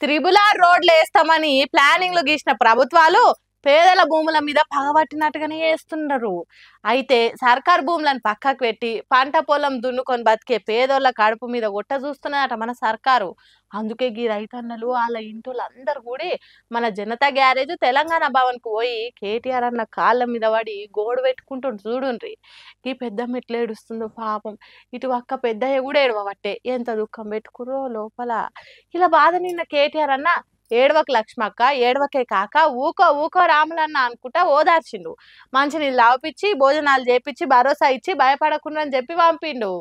Triple R రోడ్లు వేస్తామని ప్లానింగ్లు గీసిన ప్రభుత్వాలు పేదల భూముల మీద పగబట్టినట్టుగానే వేస్తున్నారు. అయితే సర్కార్ భూములను పక్కకు పెట్టి పంట పొలం దున్నుకొని బతికే పేదోళ్ళ కడుపు మీద ఒట్ట చూస్తున్నదట మన సర్కారు. అందుకే ఈ రైతన్నలు వాళ్ళ ఇంటోళ్ళందరూ కూడా మన జనతా గ్యారేజ్ తెలంగాణ భవన్కు పోయి కేటీఆర్ అన్న కాళ్ళ మీద పడి గోడు పెట్టుకుంటుండ్రు చూడుండ్రి. ఈ పెద్దమ్మ ఎట్లా ఏడుస్తుందో పాపం. ఇటు అక్క పెద్దయ్య కూడా ఏడవబట్టే ఎంత దుఃఖం పెట్టుకురో లోపల. ఇలా బాధ నిన్న కేటీఆర్ అన్న ఏడవక లక్ష్మక్క ఏడవకే కాక ఊకో ఊకో రాములన్న అనుకుంటా ఓదార్చిండు. మంచినీళ్ళు తాగిపిచ్చి భోజనాలు చేపించి భరోసా ఇచ్చి భయపడకుండా అని చెప్పి పంపిండు.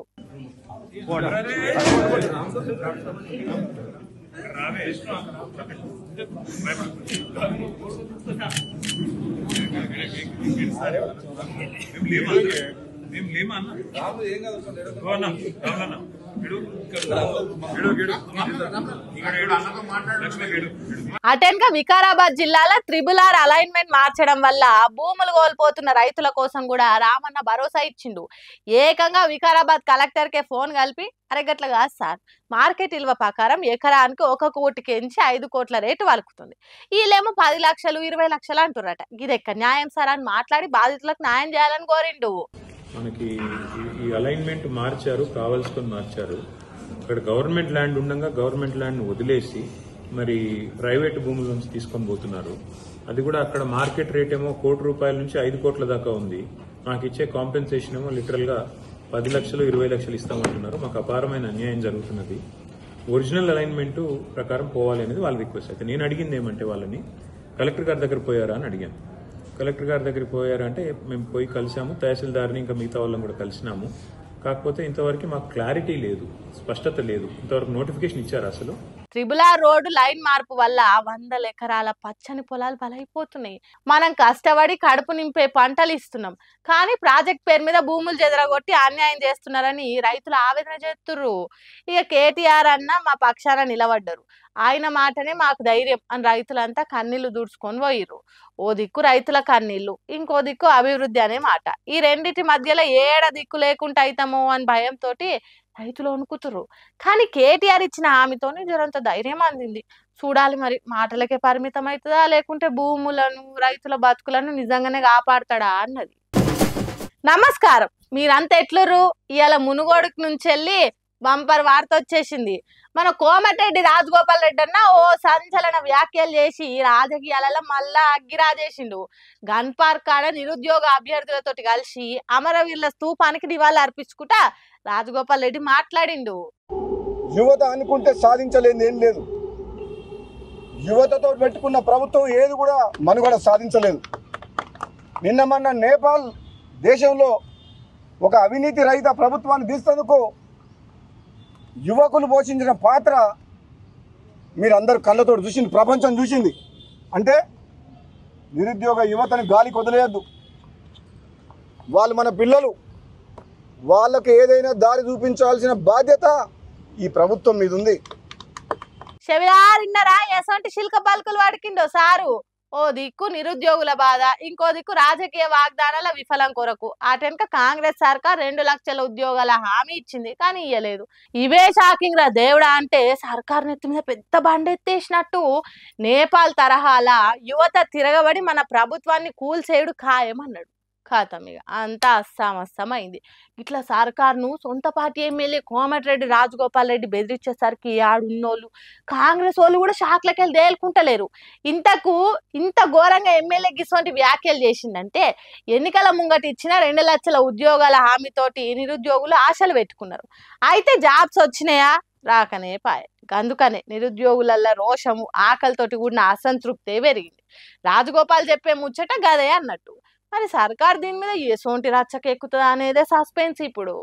అటెన్గా వికారాబాద్ జిల్లాలో త్రిబుల్ ఆర్ అలైన్మెంట్ మార్చడం వల్ల భూములు కోల్పోతున్న రైతుల కోసం కూడా రామన్న భరోసా ఇచ్చిండు. ఏకంగా వికారాబాద్ కలెక్టర్ కే ఫోన్ కలిపి అరగట్ల కాదు సార్, మార్కెట్ విలువ ప్రకారం ఎకరానికి 1 కోటికించి 5 కోట్ల రేటు వలుకుతుంది. వీళ్ళేమో 10 లక్షలు 20 లక్షలు అంటున్నారట. ఇది ఎక్కడ న్యాయం సార్ అని మాట్లాడి బాధితులకు న్యాయం చేయాలని కోరిండు. మనకి ఈ అలైన్మెంట్ మార్చారు, కావాల్సుకొని మార్చారు. ఇక్కడ గవర్నమెంట్ ల్యాండ్ ఉండగా గవర్నమెంట్ ల్యాండ్ వదిలేసి మరి ప్రైవేట్ భూముల నుంచి తీసుకొని పోతున్నారు. అది కూడా అక్కడ మార్కెట్ రేట్ ఏమో 1 కోటి రూపాయల నుంచి 5 కోట్ల దాకా ఉంది. మాకు ఇచ్చే కాంపెన్సేషన్ ఏమో లిటరల్ గా 10 లక్షలు 20 లక్షలు ఇస్తామంటున్నారు. మాకు అపారమైన అన్యాయం జరుగుతున్నది. ఒరిజినల్ అలైన్మెంట్ ప్రకారం పోవాలి అనేది వాళ్ళ రిక్వెస్ట్. అయితే నేను అడిగింది ఏమంటే వాళ్ళని కలెక్టర్ గారి దగ్గర పోయారా అని అడిగాను. కలెక్టర్ గారి దగ్గరికి పోయారంటే మేము పోయి కలిసాము, తహసీల్దార్ని ఇంకా మిగతా వాళ్ళని కూడా కలిసినాము. కాకపోతే ఇంతవరకు మాకు క్లారిటీ లేదు, స్పష్టత లేదు. ఇంతవరకు నోటిఫికేషన్ ఇచ్చారు అసలు? త్రిబుల్ ఆర్ రోడ్డు లైన్ మార్పు వల్ల 100 ఎకరాల పచ్చని పొలాలు బలైపోతున్నాయి. మనం కష్టపడి కడుపు నింపే పంటలు ఇస్తున్నాం, కానీ ప్రాజెక్ట్ పేరు మీద భూములు చెదరగొట్టి అన్యాయం చేస్తున్నారని రైతులు ఆవేదన చేస్తుర్రు. ఇక కేటీఆర్ అన్న మా పక్షాన నిలబడ్డారు. ఆయన మాటనే మాకు ధైర్యం అని రైతులంతా కన్నీళ్లు దూడ్చుకొని పోయిర్రు. ఓ దిక్కు రైతుల కన్నీళ్లు, ఇంకో దిక్కు అభివృద్ధి అనే మాట. ఈ రెండిటి మధ్యలో ఏడ దిక్కు లేకుండా అవుతామో అని భయంతో రైతులు వణుకుతుర్రు. కానీ కేటీఆర్ ఇచ్చిన హామీతోనే జరంత ధైర్యం అందింది. చూడాలి మరి మాటలకే పరిమితం అవుతుందా, లేకుంటే భూములను రైతుల బతుకులను నిజంగానే కాపాడతాడా అన్నది. నమస్కారం, మీరంతా ఎట్లుర్రు? ఇవాళ మునుగోడుకు నుంచి వెళ్ళి బంపర్ వార్త వచ్చేసింది. మన కోమటిరెడ్డి రాజగోపాల్ రెడ్డి అన్న ఓ సంచలన వ్యాఖ్యలు చేసి రాజకీయాలలో మళ్ళా అగ్గిరాజేసిండు. గన్ పార్క్ కాడ నిరుద్యోగ అభ్యర్థులతో కలిసి అమరవీరుల స్తూపానికి నివాళులు అర్పించుకుంటా రాజగోపాల్ రెడ్డి మాట్లాడిండు. యువత అనుకుంటే సాధించలేని ఏం లేదు. యువతతో పెట్టుకున్న ప్రభుత్వం ఏది కూడా మనుగడ సాధించలేదు. నిన్న మొన్న నేపాల్ దేశంలో ఒక అవినీతి రహిత ప్రభుత్వాన్ని తీసేందుకు యువకులు పోషించిన పాత్ర మీరందరూ కళ్ళతో చూసింది, ప్రపంచం చూసింది. అంటే నిరుద్యోగ యువతని గాలికి వదిలేయద్దు. వాళ్ళు మన పిల్లలు, వాళ్ళకి ఏదైనా దారి చూపించాల్సిన బాధ్యత ఈ ప్రభుత్వం మీద ఉంది. చెవిలారిన్నరా ఎసంటి శిల్క పలుకులు వాడికిండో సారు. ఓ దిక్కు నిరుద్యోగుల బాధ, ఇంకో దిక్కు రాజకీయ వాగ్దానాల విఫలం కొరకు. అటెనక కాంగ్రెస్ సర్కార్ 2 లక్షల ఉద్యోగాల హామీ ఇచ్చింది, కానీ ఇయ్యలేదు. ఇవే షాకింగ్ రా దేవుడా అంటే సర్కార్ నెత్తి మీద పెద్ద బండెత్తేసినట్టు నేపాల్ తరహాల యువత తిరగబడి మన ప్రభుత్వాన్ని కూల్చేయుడు ఖాయమన్నాడు. ఖాతం ఇక అంతా అస్సామస్సమైంది. ఇట్లా సర్కార్ను సొంత పార్టీ ఎమ్మెల్యే కోమటిరెడ్డి రాజగోపాల్ రెడ్డి బెదిరించేసరికి ఆడున్నోళ్ళు కాంగ్రెస్ వాళ్ళు కూడా షాక్లకి వెళ్ళి తేలుకుంటలేరు. ఇంత ఘోరంగా ఎమ్మెల్యే గిసోంటి వ్యాఖ్యలు చేసిందంటే ఎన్నికల ముంగటి ఇచ్చిన 2 లక్షల ఉద్యోగాల హామీతోటి నిరుద్యోగులు ఆశలు పెట్టుకున్నారు. అయితే జాబ్స్ వచ్చినాయా? రాకనే పాయే. అందుకనే నిరుద్యోగులల్లో రోషము ఆకలితోటి కూడిన అసంతృప్తే పెరిగింది. రాజగోపాల్ చెప్పే ముచ్చట గదే అన్నట్టు. మరి సర్కార్ దీని మీద ఎసోంటి రచ్చకెక్కుతుందా అనేదే సస్పెన్స్ ఇప్పుడు.